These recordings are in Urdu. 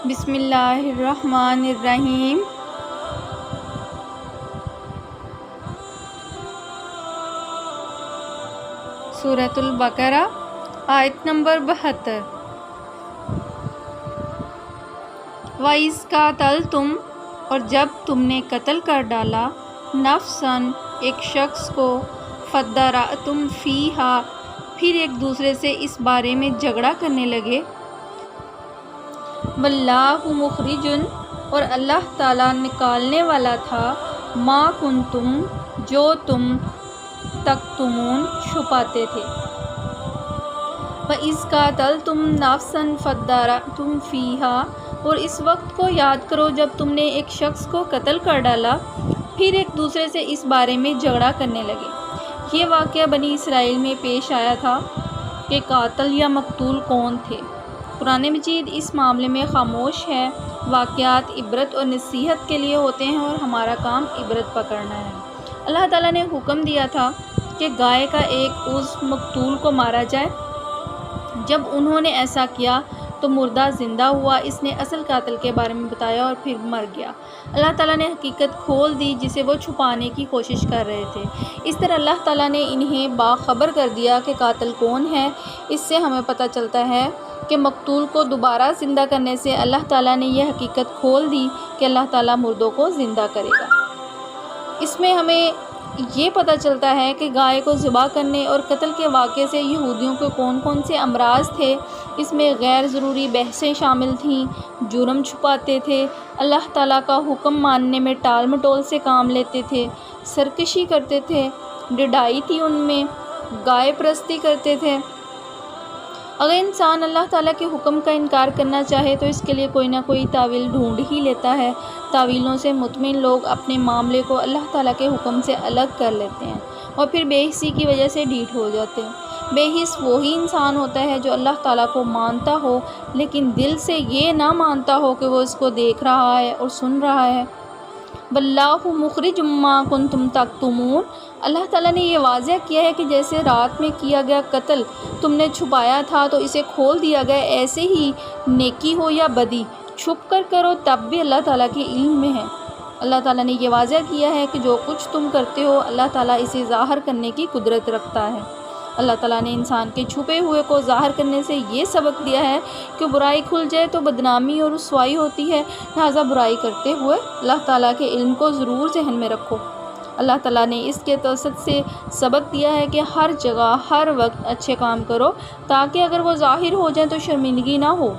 بسم اللہ الرحمن الرحیم۔ سورۃ البقرہ آیت نمبر 72۔ وَإِذْ قَاتَلْتُمْ، اور جب تم نے قتل کر ڈالا، نفساً ایک شخص کو، فَادَّارَأْتُمْ فِيهَا، پھر ایک دوسرے سے اس بارے میں جھگڑا کرنے لگے، وَاللَّهُ مُخْرِجٌ، اور اللہ تعالیٰ نکالنے والا تھا، مَا كُنْتُمْ، جو تم تکتمون چھپاتے تھے۔ وَإِذْ قَاتَلْتُمْ نَفْسًا فَادَّارَأْتُمْ فِيهَا، اور اس وقت کو یاد کرو جب تم نے ایک شخص کو قتل کر ڈالا، پھر ایک دوسرے سے اس بارے میں جھگڑا کرنے لگے۔ یہ واقعہ بنی اسرائیل میں پیش آیا تھا کہ قاتل یا مقتول کون تھے۔ قرآن مجید اس معاملے میں خاموش ہے۔ واقعات عبرت اور نصیحت کے لیے ہوتے ہیں اور ہمارا کام عبرت پکڑنا ہے۔ اللہ تعالیٰ نے حکم دیا تھا کہ گائے کا ایک عضو مقتول کو مارا جائے۔ جب انہوں نے ایسا کیا تو مردہ زندہ ہوا، اس نے اصل قاتل کے بارے میں بتایا اور پھر مر گیا۔ اللہ تعالیٰ نے حقیقت کھول دی جسے وہ چھپانے کی کوشش کر رہے تھے۔ اس طرح اللہ تعالیٰ نے انہیں باخبر کر دیا کہ قاتل کون ہے۔ اس سے ہمیں پتہ چلتا ہے کہ مقتول کو دوبارہ زندہ کرنے سے اللہ تعالیٰ نے یہ حقیقت کھول دی کہ اللہ تعالیٰ مردوں کو زندہ کرے گا۔ اس میں ہمیں یہ پتہ چلتا ہے کہ گائے کو ذبح کرنے اور قتل کے واقعے سے یہودیوں کے کون کون سے امراض تھے۔ اس میں غیر ضروری بحثیں شامل تھیں، جرم چھپاتے تھے، اللہ تعالیٰ کا حکم ماننے میں ٹال مٹول سے کام لیتے تھے، سرکشی کرتے تھے، ڈڈائی تھی ان میں، گائے پرستی کرتے تھے۔ اگر انسان اللہ تعالیٰ کے حکم کا انکار کرنا چاہے تو اس کے لیے کوئی نہ کوئی تاویل ڈھونڈ ہی لیتا ہے۔ تاویلوں سے مطمئن لوگ اپنے معاملے کو اللہ تعالیٰ کے حکم سے الگ کر لیتے ہیں اور پھر بے حسی کی وجہ سے ڈھیٹ ہو جاتے ہیں۔ بے حس وہی انسان ہوتا ہے جو اللہ تعالیٰ کو مانتا ہو لیکن دل سے یہ نہ مانتا ہو کہ وہ اس کو دیکھ رہا ہے اور سن رہا ہے۔ وَاللَّهُ مُخْرِجٌ مَا كُنْتُمْ تَكْتُمُونَ، اللہ تعالیٰ نے یہ واضح کیا ہے کہ جیسے رات میں کیا گیا قتل تم نے چھپایا تھا تو اسے کھول دیا گیا، ایسے ہی نیکی ہو یا بدی چھپ کر کرو تب بھی اللہ تعالیٰ کے علم میں ہے۔ اللہ تعالیٰ نے یہ واضح کیا ہے کہ جو کچھ تم کرتے ہو اللہ تعالیٰ اسے ظاہر کرنے کی قدرت رکھتا ہے۔ اللہ تعالیٰ نے انسان کے چھپے ہوئے کو ظاہر کرنے سے یہ سبق دیا ہے کہ برائی کھل جائے تو بدنامی اور رسوائی ہوتی ہے، لہٰذا برائی کرتے ہوئے اللہ تعالیٰ کے علم کو ضرور ذہن میں رکھو۔ اللہ تعالیٰ نے اس کے توسط سے سبق دیا ہے کہ ہر جگہ ہر وقت اچھے کام کرو تاکہ اگر وہ ظاہر ہو جائیں تو شرمندگی نہ ہو۔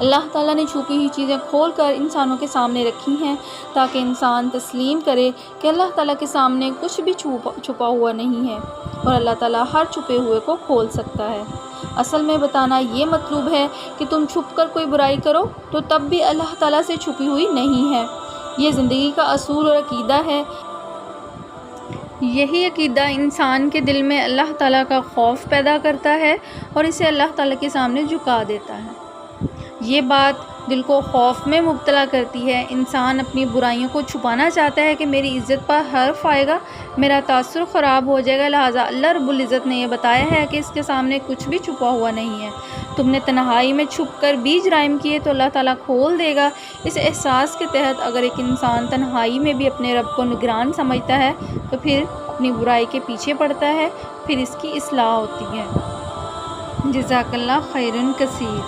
اللہ تعالیٰ نے چھپی ہوئی چیزیں کھول کر انسانوں کے سامنے رکھی ہیں تاکہ انسان تسلیم کرے کہ اللہ تعالیٰ کے سامنے کچھ بھی چھپا ہوا نہیں ہے اور اللہ تعالیٰ ہر چھپے ہوئے کو کھول سکتا ہے۔ اصل میں بتانا یہ مطلوب ہے کہ تم چھپ کر کوئی برائی کرو تو تب بھی اللہ تعالیٰ سے چھپی ہوئی نہیں ہے۔ یہ زندگی کا اصول اور عقیدہ ہے۔ یہی عقیدہ انسان کے دل میں اللہ تعالیٰ کا خوف پیدا کرتا ہے اور اسے اللہ تعالیٰ کے سامنے جھکا دیتا ہے۔ یہ بات دل کو خوف میں مبتلا کرتی ہے۔ انسان اپنی برائیوں کو چھپانا چاہتا ہے کہ میری عزت پر حرف آئے گا، میرا تاثر خراب ہو جائے گا، لہٰذا اللہ رب العزت نے یہ بتایا ہے کہ اس کے سامنے کچھ بھی چھپا ہوا نہیں ہے۔ تم نے تنہائی میں چھپ کر بھی جرائم کیے تو اللہ تعالیٰ کھول دے گا۔ اس احساس کے تحت اگر ایک انسان تنہائی میں بھی اپنے رب کو نگران سمجھتا ہے تو پھر اپنی برائی کے پیچھے پڑتا ہے، پھر اس کی اصلاح ہوتی ہے۔ جزاک اللہ خیرًا کثیر۔